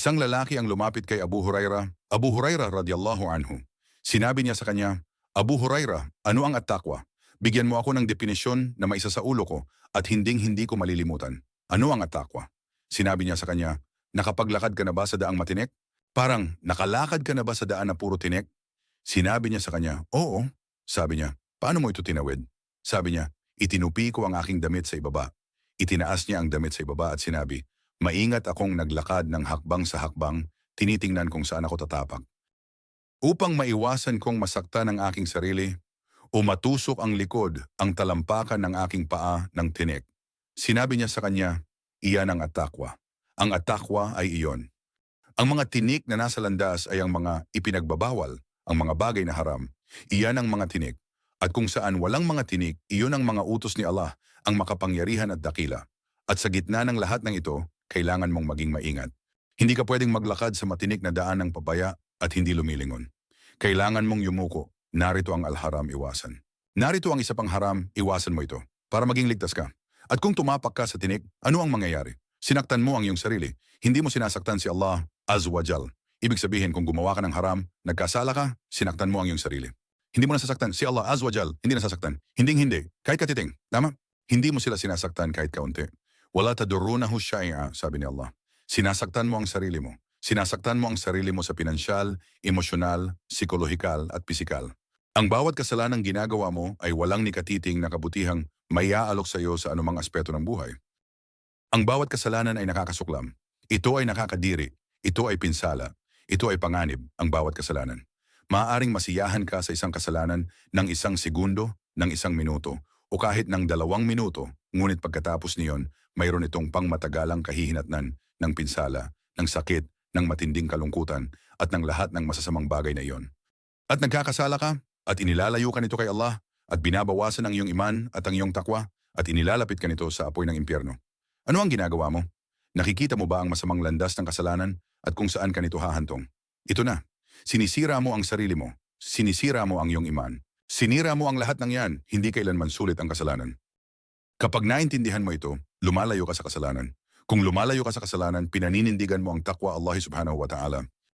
Isang lalaki ang lumapit kay Abu Huraira, Abu Huraira radiyallahu anhu. Sinabi niya sa kanya, Abu Huraira, ano ang at-taqwa? Bigyan mo ako ng definisyon na maisa sa ulo ko at hinding-hindi ko malilimutan. Ano ang at-taqwa? Sinabi niya sa kanya, nakapaglakad ka na ba sa daang matinik? Parang, nakalakad ka na ba sa daan na puro tinik? Sinabi niya sa kanya, oo. Sabi niya, paano mo ito tinawid? Sabi niya, itinupi ko ang aking damit sa ibaba. Itinaas niya ang damit sa ibaba at sinabi, maingat akong naglakad ng hakbang sa hakbang, tinitingnan kung saan ako tatapak. Upang maiwasan kong masaktan ang aking sarili, o matusok ang likod ang talampakan ng aking paa ng tinik. Sinabi niya sa kanya, iyan ang at-taqwa. Ang at-taqwa ay iyon. Ang mga tinik na nasa landas ay ang mga ipinagbabawal, ang mga bagay na haram. Iyan ang mga tinik. At kung saan walang mga tinik, iyon ang mga utos ni Allah, ang makapangyarihan at dakila. At sa gitna ng lahat ng ito, kailangan mong maging maingat. Hindi ka pwedeng maglakad sa matinik na daan ng papaya at hindi lumilingon. Kailangan mong yumuko. Narito ang al-haram, iwasan. Narito ang isa pang haram, iwasan mo ito, para maging ligtas ka. At kung tumapak ka sa tinik, ano ang mangyayari? Sinaktan mo ang iyong sarili. Hindi mo sinasaktan si Allah Azza wa Jal. Ibig sabihin, kung gumawa ka ng haram, nagkasala ka, sinaktan mo ang iyong sarili. Hindi mo nasasaktan si Allah Azza wa Jal, hindi nasasaktan. Hinding-hindi, kahit katiting. Tama? Hindi mo sila sinasaktan kahit kaunti. Wala tadurrunahu syai'a, sabi ni Allah. Sinasaktan mo ang sarili mo. Sinasaktan mo ang sarili mo sa pinansyal, emosyonal, psikolohikal at pisikal. Ang bawat kasalanang ginagawa mo ay walang nikatiting na kabutihang maiaalok sa iyo sa anumang aspeto ng buhay. Ang bawat kasalanan ay nakakasuklam. Ito ay nakakadiri. Ito ay pinsala. Ito ay panganib, ang bawat kasalanan. Maaaring masiyahan ka sa isang kasalanan ng 1 segundo, ng 1 minuto, o kahit ng 2 minuto, ngunit pagkatapos niyon, mayroon itong pangmatagalang kahihinatnan ng pinsala, ng sakit, ng matinding kalungkutan, at ng lahat ng masasamang bagay na iyon. At nagkakasala ka, at inilalayo ka nito kay Allah, at binabawasan ang iyong iman at ang iyong takwa, at inilalapit ka nito sa apoy ng impyerno. Ano ang ginagawa mo? Nakikita mo ba ang masamang landas ng kasalanan at kung saan ka nito hahantong? Ito na. Sinisira mo ang sarili mo. Sinisira mo ang iyong iman. Sinira mo ang lahat ng yan, hindi kailanman sulit ang kasalanan. Kapag naintindihan mo ito, lumalayo ka sa kasalanan. Kung lumalayo ka sa kasalanan, pinaninindigan mo ang takwa Allah subhanahu wa ta'ala.